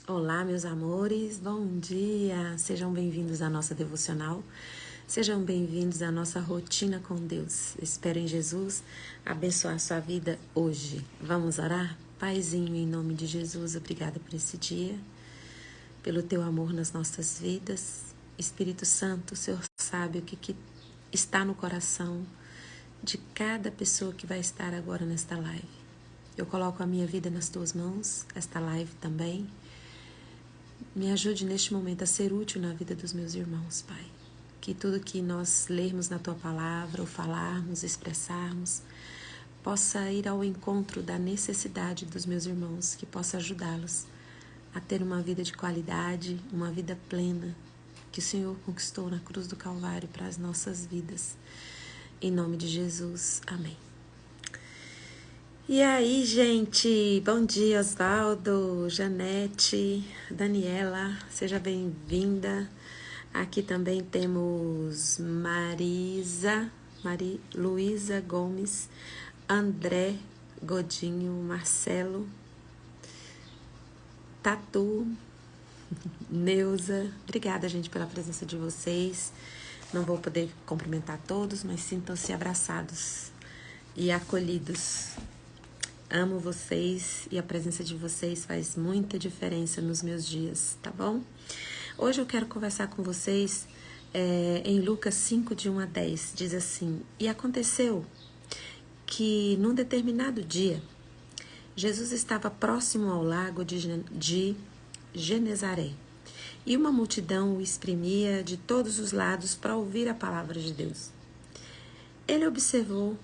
Olá, meus amores, bom dia! Sejam bem-vindos à nossa devocional, sejam bem-vindos à nossa rotina com Deus. Espero em Jesus abençoar sua vida hoje. Vamos orar? Paizinho, em nome de Jesus, obrigada por esse dia, pelo teu amor nas nossas vidas. Espírito Santo, o Senhor sabe o que está no coração de cada pessoa que vai estar agora nesta live. Eu coloco a minha vida nas tuas mãos, esta live também. Me ajude neste momento a ser útil na vida dos meus irmãos, Pai. Que tudo que nós lermos na Tua Palavra, ou falarmos, expressarmos, possa ir ao encontro da necessidade dos meus irmãos, que possa ajudá-los a ter uma vida de qualidade, uma vida plena, que o Senhor conquistou na cruz do Calvário para as nossas vidas. Em nome de Jesus, amém. E aí, gente, bom dia, Osvaldo, Janete, Daniela, seja bem-vinda. Aqui também temos Luísa Gomes, André Godinho, Marcelo, Tatu, Neuza. Obrigada, gente, pela presença de vocês. Não vou poder cumprimentar todos, mas sintam-se abraçados e acolhidos. Amo vocês e a presença de vocês faz muita diferença nos meus dias, tá bom? Hoje eu quero conversar com vocês em Lucas 5, de 1 a 10. Diz assim: E aconteceu que num determinado dia, Jesus estava próximo ao lago de Genezaré, e uma multidão o exprimia de todos os lados para ouvir a palavra de Deus. Ele observou,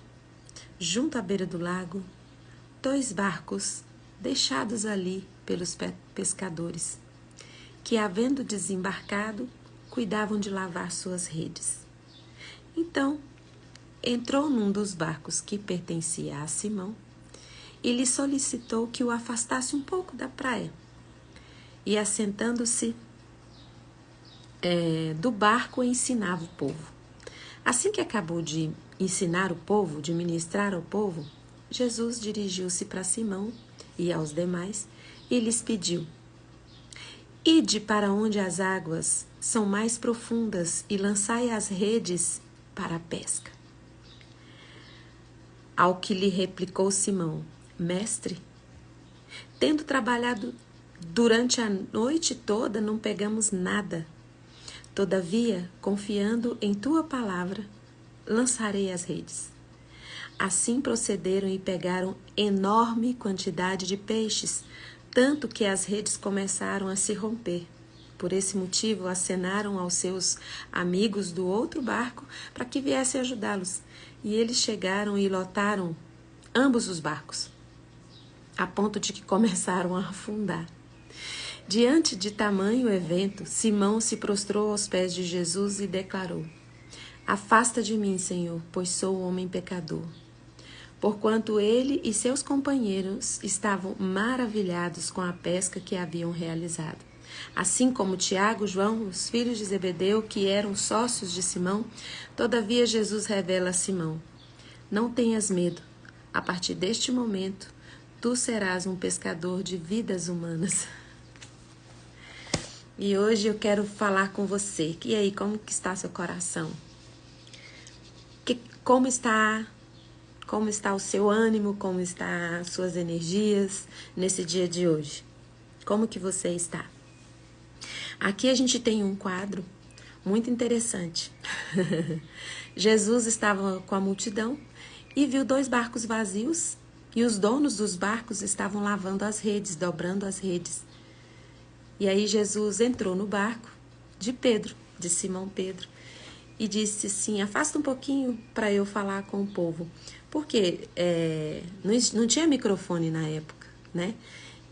junto à beira do lago, 2 barcos deixados ali pelos pescadores, que, havendo desembarcado, cuidavam de lavar suas redes. Então, entrou num dos barcos que pertencia a Simão e lhe solicitou que o afastasse um pouco da praia. E, assentando-se do barco, ensinava o povo. Assim que acabou de ensinar o povo, de ministrar ao povo, Jesus dirigiu-se para Simão e aos demais e lhes pediu: Ide para onde as águas são mais profundas e lançai as redes para a pesca. Ao que lhe replicou Simão: Mestre, tendo trabalhado durante a noite toda, não pegamos nada. Todavia, confiando em tua palavra, lançarei as redes. Assim procederam e pegaram enorme quantidade de peixes, tanto que as redes começaram a se romper. Por esse motivo, acenaram aos seus amigos do outro barco para que viessem ajudá-los. E eles chegaram e lotaram ambos os barcos, a ponto de que começaram a afundar. Diante de tamanho evento, Simão se prostrou aos pés de Jesus e declarou: Afasta de mim, Senhor, pois sou homem pecador. Porquanto ele e seus companheiros estavam maravilhados com a pesca que haviam realizado. Assim como Tiago, João, os filhos de Zebedeu, que eram sócios de Simão, todavia Jesus revela a Simão: Não tenhas medo, a partir deste momento, tu serás um pescador de vidas humanas. E hoje eu quero falar com você. E aí, como que está seu coração? Como está o seu ânimo? Como estão as suas energias nesse dia de hoje? Como que você está? Aqui a gente tem um quadro muito interessante. Jesus estava com a multidão e viu 2 barcos vazios e os donos dos barcos estavam lavando as redes, dobrando as redes. E aí Jesus entrou no barco de Pedro, de Simão Pedro, e disse assim: afasta um pouquinho para eu falar com o povo. Porque não tinha microfone na época, né?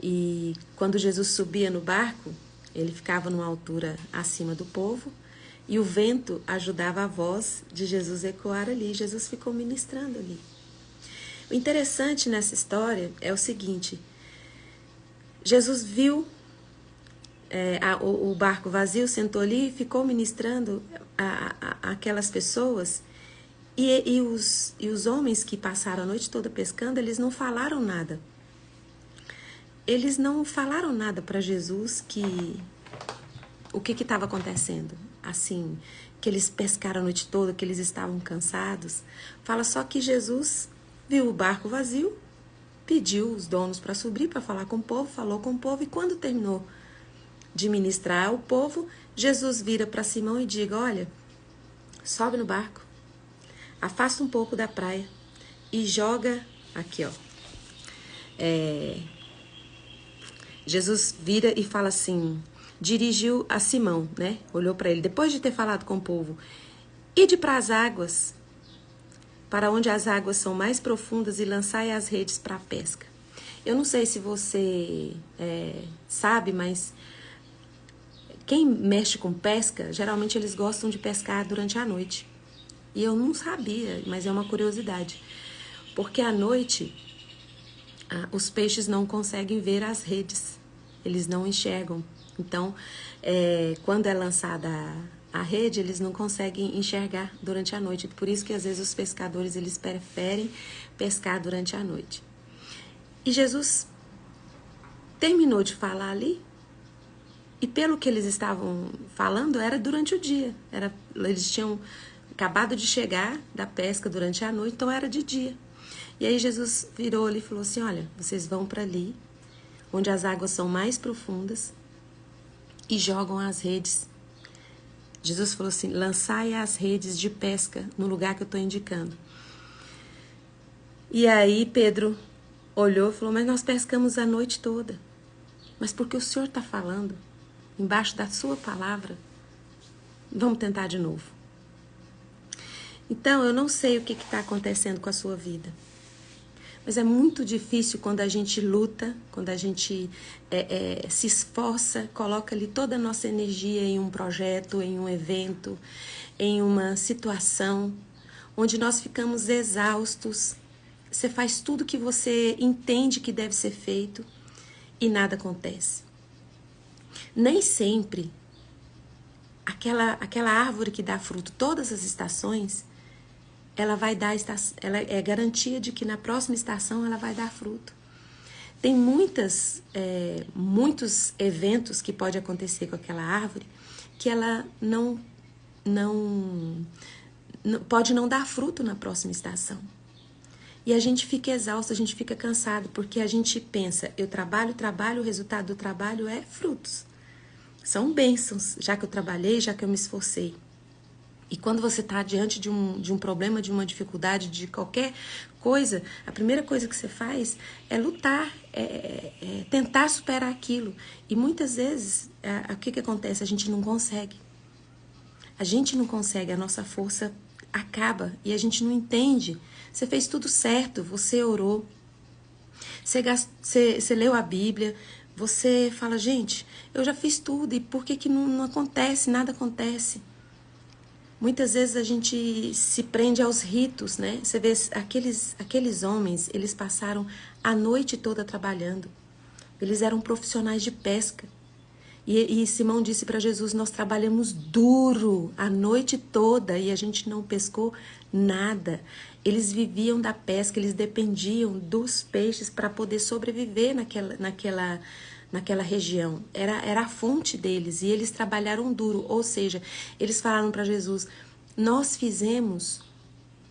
E quando Jesus subia no barco, ele ficava numa altura acima do povo e o vento ajudava a voz de Jesus ecoar ali. Jesus ficou ministrando ali. O interessante nessa história é o seguinte: Jesus viu o barco vazio, sentou ali e ficou ministrando aquelas pessoas. E os homens que passaram a noite toda pescando, eles não falaram nada. eles não falaram nada para Jesus o que estava acontecendo. Assim, que eles pescaram a noite toda, que eles estavam cansados. Fala só que Jesus viu o barco vazio, pediu os donos para subir, para falar com o povo, falou com o povo, e quando terminou de ministrar ao povo, Jesus vira para Simão e diga: olha, sobe no barco, afasta um pouco da praia e joga aqui, ó. Jesus vira e fala assim, dirigiu a Simão, né? Olhou para ele, depois de ter falado com o povo: ide para as águas, para onde as águas são mais profundas, e lançai as redes para a pesca. Eu não sei se você sabe, mas quem mexe com pesca, geralmente eles gostam de pescar durante a noite. E eu não sabia, mas é uma curiosidade. Porque à noite, os peixes não conseguem ver as redes. Eles não enxergam. Então, quando é lançada a rede, eles não conseguem enxergar durante a noite. Por isso que às vezes os pescadores, eles preferem pescar durante a noite. E Jesus terminou de falar ali, e pelo que eles estavam falando, era durante o dia. Eles tinham acabado de chegar da pesca durante a noite, então era de dia. E aí Jesus virou ali e falou assim: olha, vocês vão para ali, onde as águas são mais profundas, e jogam as redes. Jesus falou assim: lançai as redes de pesca no lugar que eu estou indicando. E aí Pedro olhou e falou: mas nós pescamos a noite toda. Mas porque o Senhor está falando, embaixo da sua palavra, vamos tentar de novo. Então, eu não sei o que está acontecendo com a sua vida. Mas é muito difícil quando a gente luta, quando a gente se esforça, coloca ali toda a nossa energia em um projeto, em um evento, em uma situação, onde nós ficamos exaustos. Você faz tudo que você entende que deve ser feito e nada acontece. Nem sempre aquela árvore que dá fruto todas as estações, ela vai dar, ela é garantia de que na próxima estação ela vai dar fruto. Tem muitos eventos que pode acontecer com aquela árvore que ela pode não dar fruto na próxima estação. E a gente fica exausto, a gente fica cansado, porque a gente pensa: eu trabalho, o resultado do trabalho é frutos. São bênçãos, já que eu trabalhei, já que eu me esforcei. E quando você está diante de um problema, de uma dificuldade, de qualquer coisa, a primeira coisa que você faz é lutar, é tentar superar aquilo. E muitas vezes, o que acontece? A gente não consegue. A gente não consegue, a nossa força acaba e a gente não entende. Você fez tudo certo, você orou, você leu a Bíblia, você fala: gente, eu já fiz tudo, e por que não acontece, nada acontece? Muitas vezes a gente se prende aos ritos, né? Você vê aqueles homens, eles passaram a noite toda trabalhando. Eles eram profissionais de pesca. E Simão disse para Jesus: nós trabalhamos duro a noite toda e a gente não pescou nada. Eles viviam da pesca, eles dependiam dos peixes para poder sobreviver naquela região. Era a fonte deles, e eles trabalharam duro. Ou seja, eles falaram para Jesus: nós fizemos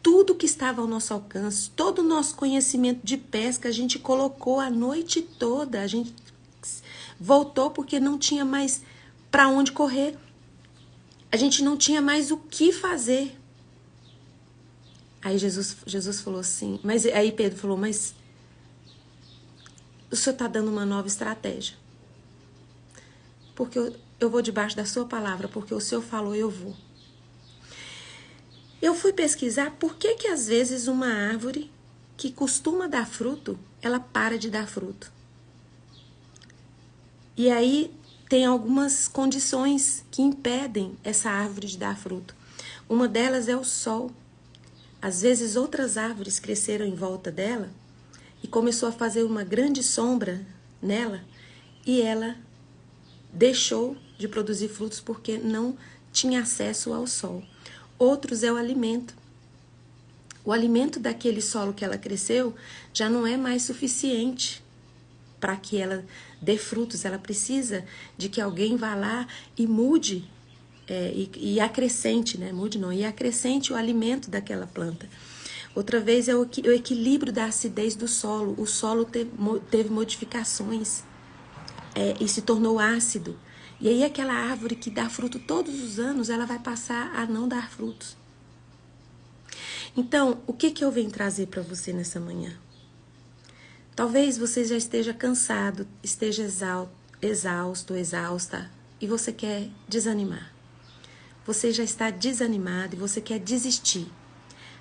tudo que estava ao nosso alcance, todo o nosso conhecimento de pesca a gente colocou a noite toda. A gente voltou porque não tinha mais para onde correr. A gente não tinha mais o que fazer. Aí Jesus falou assim, aí Pedro falou: mas o Senhor está dando uma nova estratégia. Porque eu vou debaixo da sua palavra, porque o Senhor falou, eu vou. Eu fui pesquisar por que às vezes uma árvore que costuma dar fruto, ela para de dar fruto. E aí tem algumas condições que impedem essa árvore de dar fruto. Uma delas é o sol. Às vezes outras árvores cresceram em volta dela e começou a fazer uma grande sombra nela, e ela deixou de produzir frutos porque não tinha acesso ao sol. Outros é o alimento. O alimento daquele solo que ela cresceu já não é mais suficiente para que ela dê frutos. Ela precisa de que alguém vá lá e mude e acrescente, né? Mude não, e acrescente o alimento daquela planta. Outra vez é o equilíbrio da acidez do solo. O solo teve modificações e se tornou ácido. E aí aquela árvore que dá fruto todos os anos, ela vai passar a não dar frutos. Então, o que eu venho trazer para você nessa manhã? Talvez você já esteja cansado, esteja exausto, exausta, e você quer desanimar. Você já está desanimado e você quer desistir.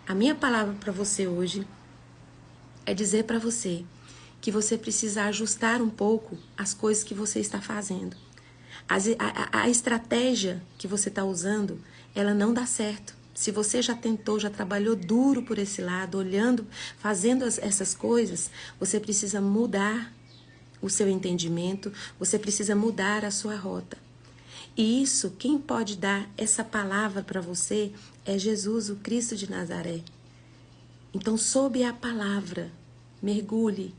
A minha palavra para você hoje é dizer para você que você precisa ajustar um pouco as coisas que você está fazendo. A estratégia que você está usando, ela não dá certo. Se você já tentou, já trabalhou duro por esse lado, olhando, fazendo essas coisas, você precisa mudar o seu entendimento, você precisa mudar a sua rota. E isso, quem pode dar essa palavra para você é Jesus, o Cristo de Nazaré. Então, sob a palavra, mergulhe,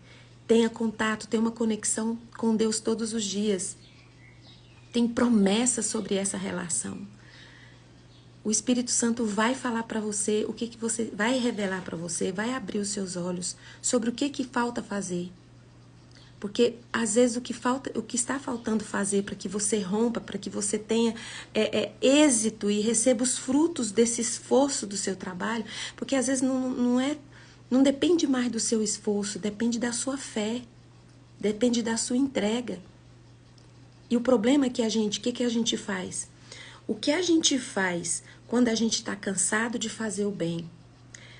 tenha contato, tenha uma conexão com Deus todos os dias. Tem promessa sobre essa relação. O Espírito Santo vai falar para você o que você vai revelar para você, vai abrir os seus olhos sobre o que falta fazer. Porque às vezes o que está faltando fazer para que você rompa, para que você tenha êxito e receba os frutos desse esforço do seu trabalho, porque às vezes não depende mais do seu esforço, depende da sua fé, depende da sua entrega. E o problema é que o que a gente faz? O que a gente faz quando a gente está cansado de fazer o bem?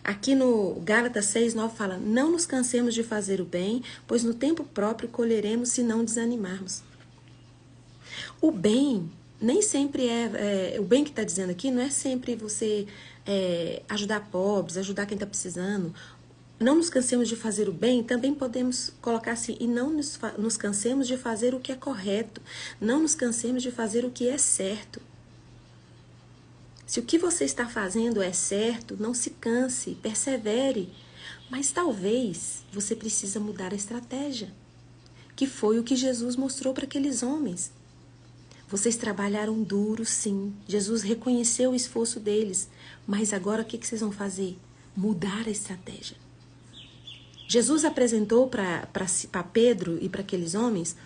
Aqui no Gálatas 6:9 fala, não nos cansemos de fazer o bem, pois no tempo próprio colheremos se não desanimarmos. O bem nem sempre o bem que está dizendo aqui não é sempre você ajudar pobres, ajudar quem está precisando. Não nos cansemos de fazer o bem, também podemos colocar assim, e não nos cansemos de fazer o que é correto, não nos cansemos de fazer o que é certo. Se o que você está fazendo é certo, não se canse, persevere. Mas talvez você precisa mudar a estratégia, que foi o que Jesus mostrou para aqueles homens. Vocês trabalharam duro, sim. Jesus reconheceu o esforço deles. Mas agora o que vocês vão fazer? Mudar a estratégia. Jesus apresentou para Pedro e para aqueles homens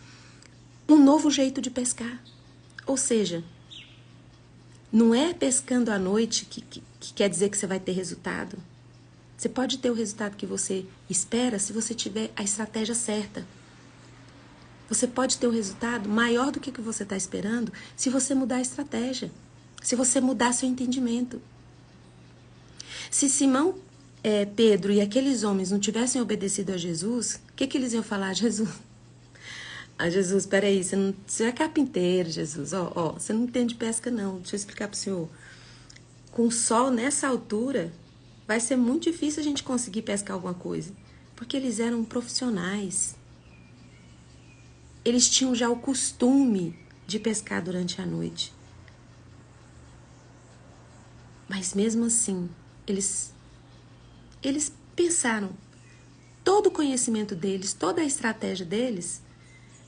um novo jeito de pescar. Ou seja, não é pescando à noite que quer dizer que você vai ter resultado. Você pode ter o resultado que você espera se você tiver a estratégia certa. Você pode ter um resultado maior do que você está esperando se você mudar a estratégia, se você mudar seu entendimento. Se Simão, Pedro e aqueles homens não tivessem obedecido a Jesus, o que eles iam falar a Jesus? Ah, Jesus, peraí, você é carpinteiro, Jesus, você não entende pesca não, deixa eu explicar para o senhor. Com o sol nessa altura, vai ser muito difícil a gente conseguir pescar alguma coisa, porque eles eram profissionais. Eles tinham já o costume de pescar durante a noite. Mas mesmo assim, eles pensaram, todo o conhecimento deles, toda a estratégia deles,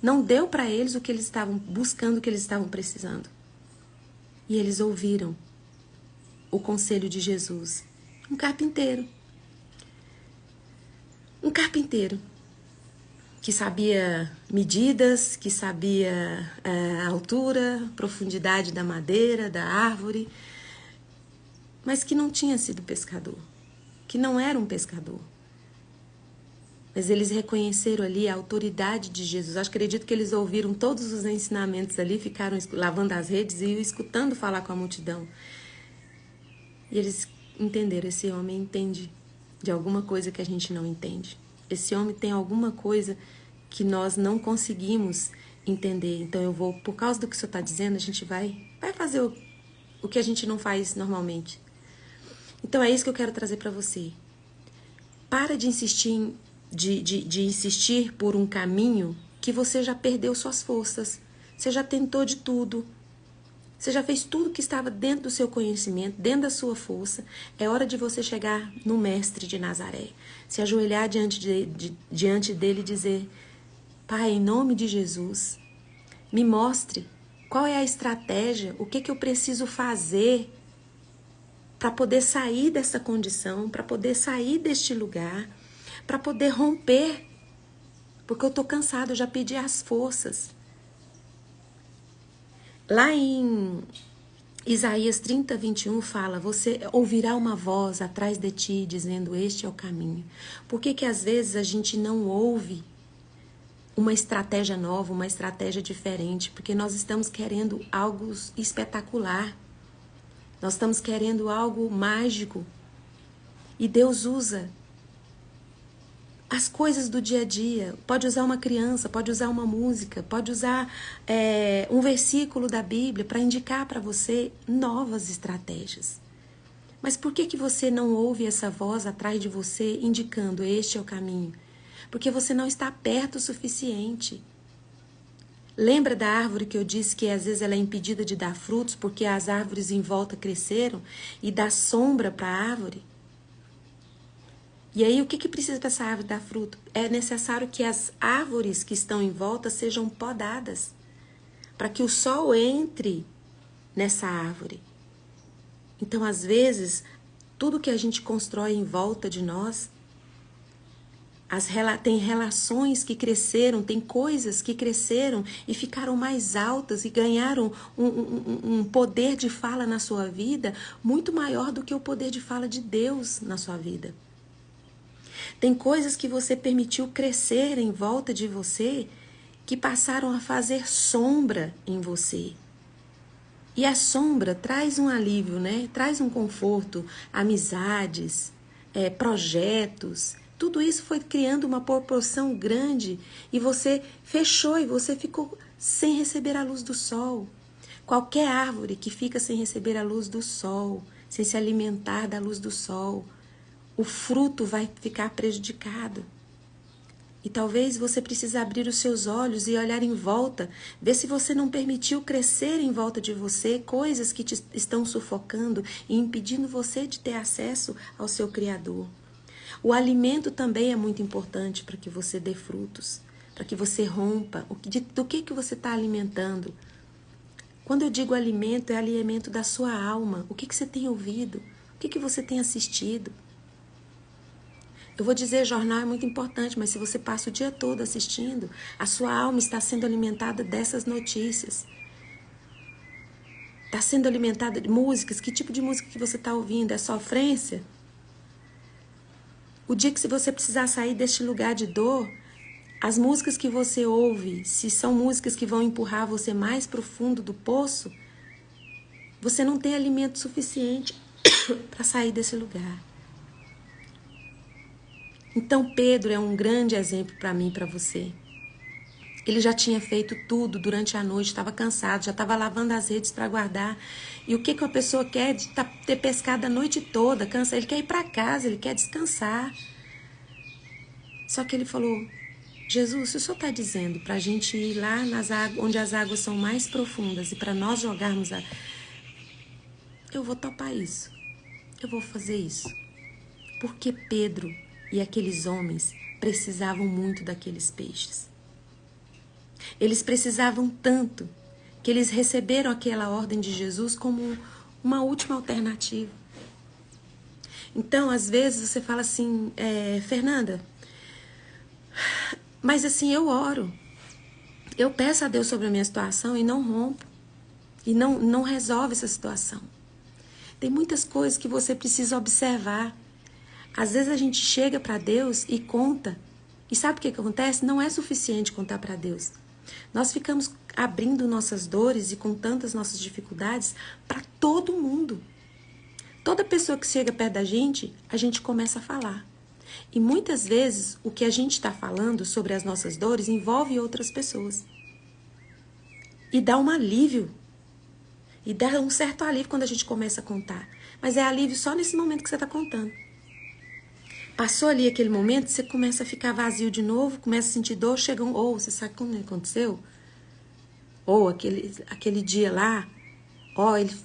não deu para eles o que eles estavam buscando, o que eles estavam precisando. E eles ouviram o conselho de Jesus. Um carpinteiro que sabia medidas, que sabia a altura, profundidade da madeira, da árvore, mas que não tinha sido pescador, que não era um pescador. Mas eles reconheceram ali a autoridade de Jesus. Acredito que eles ouviram todos os ensinamentos ali, ficaram lavando as redes e escutando falar com a multidão. E eles entenderam, esse homem entende de alguma coisa que a gente não entende. Esse homem tem alguma coisa que nós não conseguimos entender. Então eu vou, por causa do que o senhor está dizendo, a gente vai fazer o que a gente não faz normalmente. Então é isso que eu quero trazer para você. Para de insistir de insistir por um caminho que você já perdeu suas forças. Você já tentou de tudo. Você já fez tudo que estava dentro do seu conhecimento, dentro da sua força. É hora de você chegar no Mestre de Nazaré. Se ajoelhar diante dele e dizer, Pai, em nome de Jesus, me mostre qual é a estratégia, o que eu preciso fazer para poder sair dessa condição, para poder sair deste lugar, para poder romper, porque eu estou cansada, eu já pedi as forças. Lá em Isaías 30, 21 fala, você ouvirá uma voz atrás de ti dizendo, este é o caminho. Por que às vezes a gente não ouve uma estratégia nova, uma estratégia diferente? Porque nós estamos querendo algo espetacular. Nós estamos querendo algo mágico. E Deus usa as coisas do dia a dia. Pode usar uma criança, pode usar uma música, pode usar um versículo da Bíblia para indicar para você novas estratégias. Mas por que você não ouve essa voz atrás de você indicando este é o caminho? Porque você não está perto o suficiente. Lembra da árvore que eu disse que às vezes ela é impedida de dar frutos porque as árvores em volta cresceram e dá sombra para a árvore? E aí, o que precisa para essa árvore dar fruto? É necessário que as árvores que estão em volta sejam podadas, para que o sol entre nessa árvore. Então, às vezes, tudo que a gente constrói em volta de nós, tem relações que cresceram, tem coisas que cresceram e ficaram mais altas e ganharam um poder de fala na sua vida muito maior do que o poder de fala de Deus na sua vida. Tem coisas que você permitiu crescer em volta de você que passaram a fazer sombra em você. E a sombra traz um alívio, né? Traz um conforto, amizades, projetos. Tudo isso foi criando uma proporção grande e você fechou e você ficou sem receber a luz do sol. Qualquer árvore que fica sem receber a luz do sol, sem se alimentar da luz do sol, o fruto vai ficar prejudicado. E talvez você precise abrir os seus olhos e olhar em volta, ver se você não permitiu crescer em volta de você coisas que te estão sufocando e impedindo você de ter acesso ao seu Criador. O alimento também é muito importante para que você dê frutos, para que você rompa. Do que você está alimentando? Quando eu digo alimento, é alimento da sua alma. O que você tem ouvido? O que você tem assistido? Eu vou dizer, jornal é muito importante, mas se você passa o dia todo assistindo, a sua alma está sendo alimentada dessas notícias. Está sendo alimentada de músicas. Que tipo de música que você está ouvindo? É sofrência? O dia que se você precisar sair deste lugar de dor, as músicas que você ouve, se são músicas que vão empurrar você mais para o fundo do poço, você não tem alimento suficiente para sair desse lugar. Então Pedro é um grande exemplo para mim e para você. Ele já tinha feito tudo durante a noite, estava cansado, já estava lavando as redes para guardar. E o que uma pessoa quer de ter pescado a noite toda, cansa? Ele quer ir para casa, ele quer descansar. Só que ele falou, Jesus, se o Senhor está dizendo para a gente ir lá onde as águas são mais profundas e para nós jogarmos eu vou topar isso, eu vou fazer isso. Porque Pedro e aqueles homens precisavam muito daqueles peixes. Eles precisavam tanto que eles receberam aquela ordem de Jesus como uma última alternativa. Então, às vezes você fala assim, Fernanda, mas assim, eu oro. Eu peço a Deus sobre a minha situação e não rompo. E não resolve essa situação. Tem muitas coisas que você precisa observar. Às vezes a gente chega para Deus e conta. E sabe o que acontece? Não é suficiente contar para Deus. Nós ficamos abrindo nossas dores e contando as nossas dificuldades para todo mundo. Toda pessoa que chega perto da gente começa a falar. E muitas vezes o que a gente está falando sobre as nossas dores envolve outras pessoas. E dá um alívio. E dá um certo alívio quando a gente começa a contar. Mas é alívio só nesse momento que você está contando. Passou ali aquele momento, você começa a ficar vazio de novo, começa a sentir dor, você sabe como aconteceu? Ou aquele dia lá,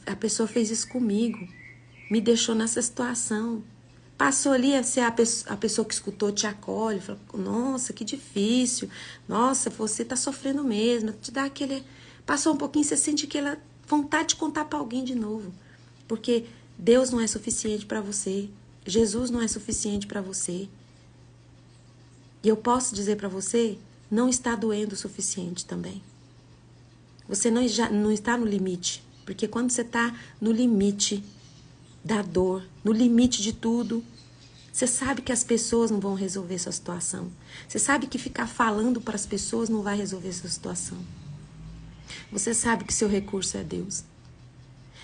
a pessoa fez isso comigo, me deixou nessa situação, passou ali, a pessoa que escutou te acolhe, fala, nossa, que difícil, nossa, você tá sofrendo mesmo, te dá aquele... Passou um pouquinho, você sente aquela vontade de contar para alguém de novo, porque Deus não é suficiente para você, Jesus não é suficiente para você. E eu posso dizer para você, não está doendo o suficiente também. Você não está no limite, porque quando você está no limite da dor, no limite de tudo, você sabe que as pessoas não vão resolver sua situação. Você sabe que ficar falando para as pessoas não vai resolver sua situação. Você sabe que seu recurso é Deus.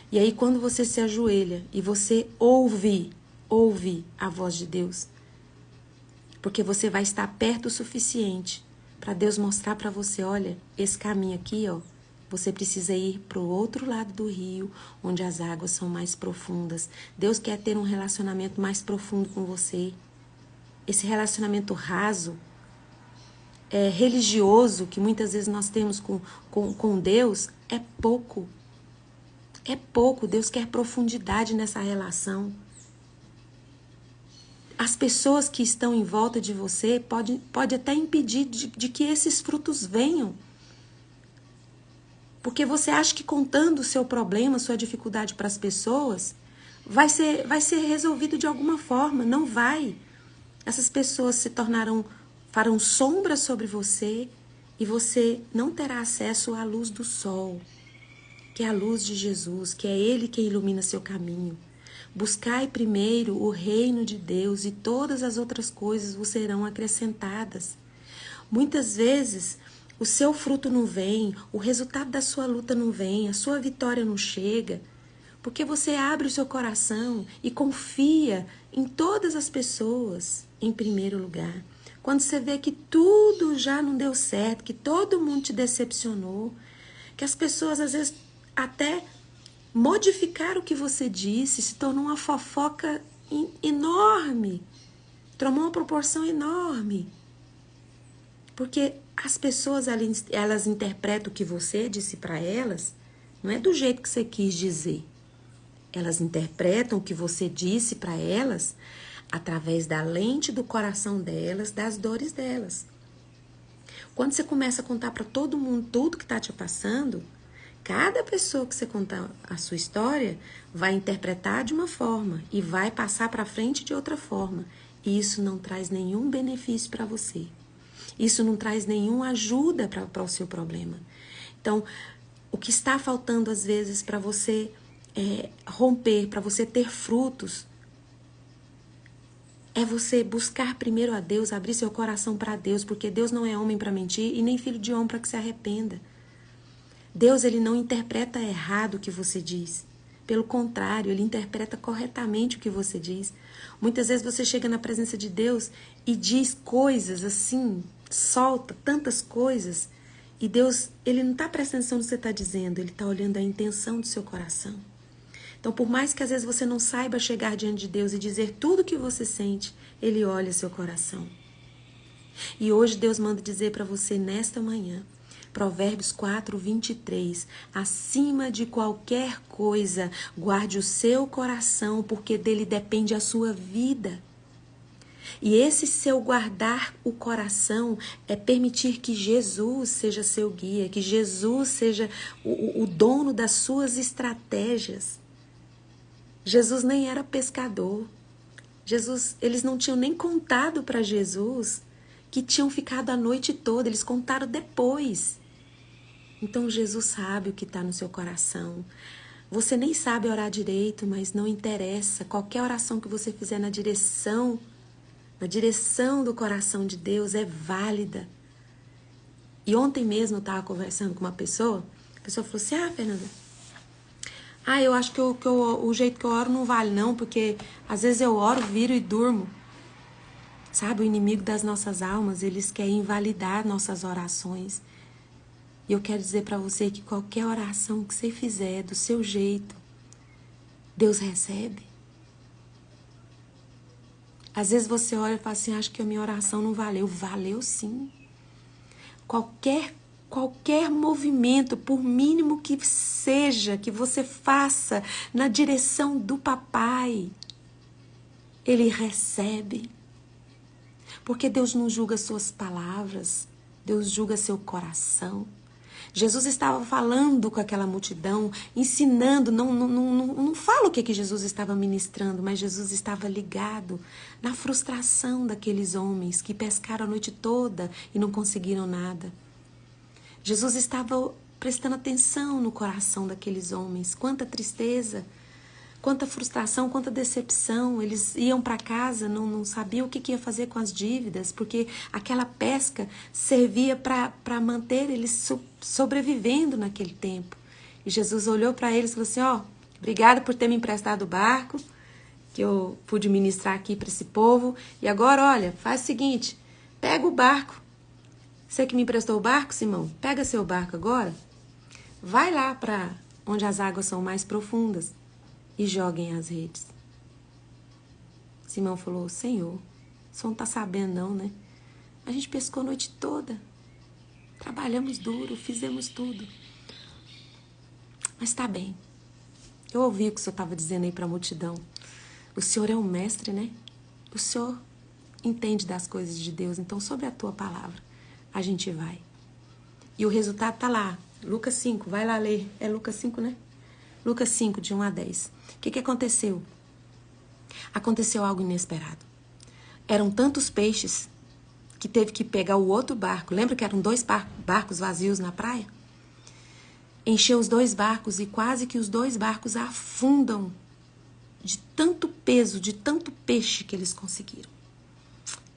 E aí quando você se ajoelha e você ouve a voz de Deus, porque você vai estar perto o suficiente para Deus mostrar para você, olha, esse caminho aqui, ó, você precisa ir para o outro lado do rio, onde as águas são mais profundas. Deus quer ter um relacionamento mais profundo com você. Esse relacionamento raso, religioso, que muitas vezes nós temos com Deus, é pouco. É pouco. Deus quer profundidade nessa relação. As pessoas que estão em volta de você pode até impedir de que esses frutos venham. Porque você acha que contando o seu problema, sua dificuldade para as pessoas, vai ser resolvido de alguma forma. Não vai. Essas pessoas farão sombra sobre você e você não terá acesso à luz do sol, que é a luz de Jesus, que é Ele quem ilumina seu caminho. Buscai primeiro o reino de Deus e todas as outras coisas vos serão acrescentadas. Muitas vezes o seu fruto não vem, o resultado da sua luta não vem, a sua vitória não chega, porque você abre o seu coração e confia em todas as pessoas em primeiro lugar. Quando você vê que tudo já não deu certo, que todo mundo te decepcionou, que as pessoas às vezes até modificaram o que você disse, se tornou uma fofoca enorme, tomou uma proporção enorme. Porque as pessoas, elas interpretam o que você disse para elas, não é do jeito que você quis dizer. Elas interpretam o que você disse para elas através da lente do coração delas, das dores delas. Quando você começa a contar para todo mundo tudo que está te passando, cada pessoa que você contar a sua história vai interpretar de uma forma e vai passar para frente de outra forma. E isso não traz nenhum benefício para você. Isso não traz nenhuma ajuda para o seu problema. Então, o que está faltando às vezes para você romper, para você ter frutos, é você buscar primeiro a Deus, abrir seu coração para Deus, porque Deus não é homem para mentir e nem filho de homem para que se arrependa. Deus, ele não interpreta errado o que você diz. Pelo contrário, ele interpreta corretamente o que você diz. Muitas vezes você chega na presença de Deus e diz coisas assim, solta tantas coisas, e Deus, ele não está prestando atenção no que você está dizendo, ele está olhando a intenção do seu coração. Então, por mais que às vezes você não saiba chegar diante de Deus e dizer tudo o que você sente, ele olha seu coração. E hoje Deus manda dizer para você nesta manhã, Provérbios 4:23, acima de qualquer coisa, guarde o seu coração, porque dele depende a sua vida. E esse seu guardar o coração é permitir que Jesus seja seu guia, que Jesus seja o dono das suas estratégias. Jesus nem era pescador. Eles não tinham nem contado para Jesus que tinham ficado a noite toda, eles contaram depois. Então Jesus sabe o que está no seu coração. Você nem sabe orar direito, mas não interessa. Qualquer oração que você fizer na direção do coração de Deus é válida. E ontem mesmo eu estava conversando com uma pessoa, a pessoa falou assim, Fernanda, eu acho que o jeito que eu oro não vale não, porque às vezes eu oro, viro e durmo. Sabe, o inimigo das nossas almas, eles querem invalidar nossas orações. E eu quero dizer para você que qualquer oração que você fizer do seu jeito, Deus recebe. Às vezes você olha e fala assim, acho que a minha oração não valeu. Valeu sim. Qualquer movimento, por mínimo que seja, que você faça na direção do papai, Ele recebe. Porque Deus não julga suas palavras, Deus julga seu coração. Jesus estava falando com aquela multidão, ensinando, não falo o que Jesus estava ministrando, mas Jesus estava ligado na frustração daqueles homens que pescaram a noite toda e não conseguiram nada. Jesus estava prestando atenção no coração daqueles homens. Quanta tristeza, quanta frustração, quanta decepção. Eles iam para casa, não sabiam o que ia fazer com as dívidas, porque aquela pesca servia para manter eles sobrevivendo naquele tempo. E Jesus olhou para eles e falou assim, ó, obrigado por ter me emprestado o barco, que eu pude ministrar aqui para esse povo. E agora, olha, faz o seguinte, pega o barco. Você que me emprestou o barco, Simão, pega seu barco agora, vai lá para onde as águas são mais profundas e joguem as redes. Simão falou, Senhor, o senhor não tá sabendo não, né? A gente pescou a noite toda, trabalhamos duro, fizemos tudo. Mas tá bem, eu ouvi o que o senhor estava dizendo aí para a multidão. O senhor é um mestre, né? O senhor entende das coisas de Deus, então sobre a tua palavra a gente vai. E o resultado tá lá, Lucas 5, vai lá ler. É Lucas 5, né? Lucas 5, de 1 a 10. O que aconteceu? Aconteceu algo inesperado. Eram tantos peixes que teve que pegar o outro barco. Lembra que eram 2 barcos vazios na praia? Encheu os 2 barcos e quase que os 2 barcos afundam de tanto peso, de tanto peixe que eles conseguiram.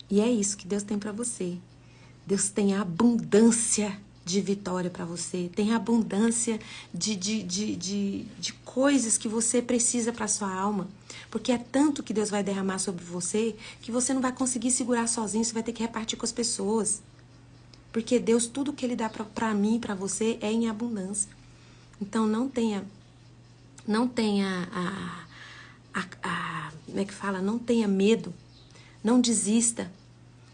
E é isso que Deus tem para você. Deus tem abundância de vitória para você, tem abundância de coisas que você precisa para sua alma, porque é tanto que Deus vai derramar sobre você que você não vai conseguir segurar sozinho, você vai ter que repartir com as pessoas, porque Deus, tudo que Ele dá para mim e para você é em abundância. Então não tenha como é que fala? Não tenha medo, não desista,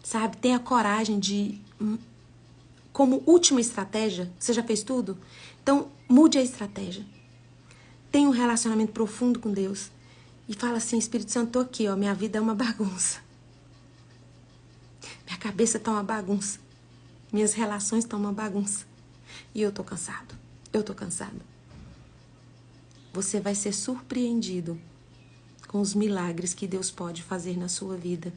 sabe? Tenha coragem de, como última estratégia, você já fez tudo? Então, mude a estratégia. Tenha um relacionamento profundo com Deus. E fala assim, Espírito Santo, tô aqui, ó, minha vida é uma bagunça. Minha cabeça tá uma bagunça. Minhas relações estão uma bagunça. E eu tô cansado. Eu tô cansada. Você vai ser surpreendido com os milagres que Deus pode fazer na sua vida,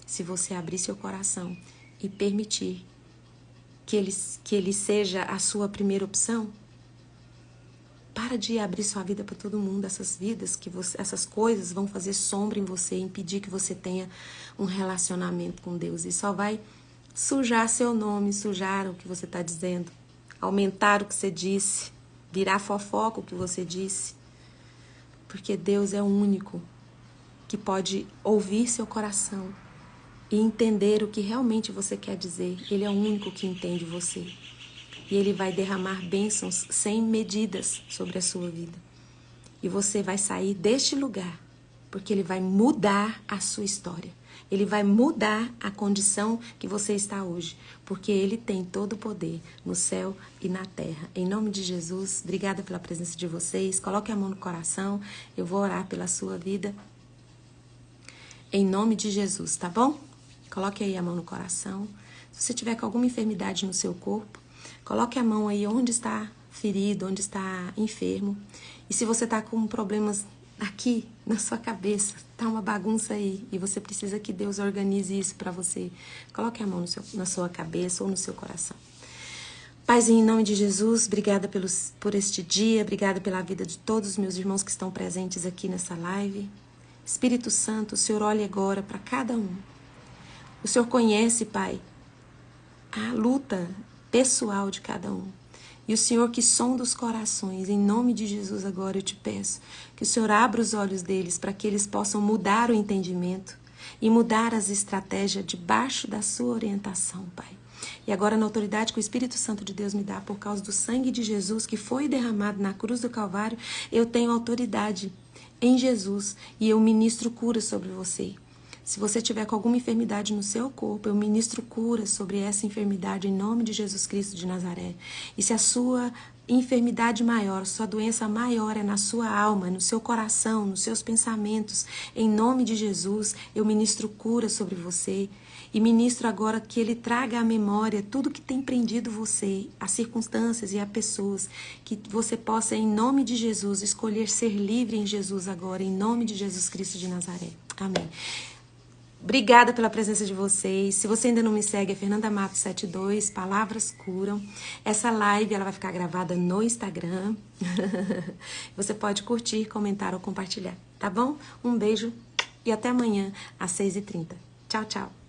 se você abrir seu coração e permitir que ele seja a sua primeira opção. Para de abrir sua vida para todo mundo. Essas coisas vão fazer sombra em você, impedir que você tenha um relacionamento com Deus. E só vai sujar seu nome, sujar o que você está dizendo, aumentar o que você disse, virar fofoca o que você disse. Porque Deus é o único que pode ouvir seu coração e entender o que realmente você quer dizer. Ele é o único que entende você. E Ele vai derramar bênçãos sem medidas sobre a sua vida. E você vai sair deste lugar, porque Ele vai mudar a sua história. Ele vai mudar a condição que você está hoje, porque Ele tem todo o poder no céu e na terra. Em nome de Jesus, obrigada pela presença de vocês. Coloque a mão no coração, eu vou orar pela sua vida. Em nome de Jesus, tá bom? Coloque aí a mão no coração. Se você tiver com alguma enfermidade no seu corpo, coloque a mão aí onde está ferido, onde está enfermo. E se você está com problemas aqui na sua cabeça, tá uma bagunça aí, e você precisa que Deus organize isso para você, coloque a mão na sua cabeça ou no seu coração. Paizinho, em nome de Jesus, obrigada por este dia, obrigada pela vida de todos os meus irmãos que estão presentes aqui nessa live. Espírito Santo, o Senhor olha agora para cada um. O Senhor conhece, Pai, a luta pessoal de cada um. E o Senhor que sonda os corações, em nome de Jesus agora eu te peço que o Senhor abra os olhos deles para que eles possam mudar o entendimento e mudar as estratégias debaixo da sua orientação, Pai. E agora, na autoridade que o Espírito Santo de Deus me dá por causa do sangue de Jesus que foi derramado na cruz do Calvário, eu tenho autoridade em Jesus e eu ministro cura sobre você. Se você tiver com alguma enfermidade no seu corpo, eu ministro cura sobre essa enfermidade em nome de Jesus Cristo de Nazaré. E se a sua enfermidade maior, sua doença maior é na sua alma, no seu coração, nos seus pensamentos. Em nome de Jesus, eu ministro cura sobre você e ministro agora que Ele traga à memória tudo que tem prendido você, as circunstâncias e as pessoas, que você possa, em nome de Jesus, escolher ser livre em Jesus agora, em nome de Jesus Cristo de Nazaré. Amém. Obrigada pela presença de vocês. Se você ainda não me segue, é Fernanda Matos 72, Palavras Curam. Essa live ela vai ficar gravada no Instagram. Você pode curtir, comentar ou compartilhar, tá bom? Um beijo e até amanhã às 6h30. Tchau, tchau.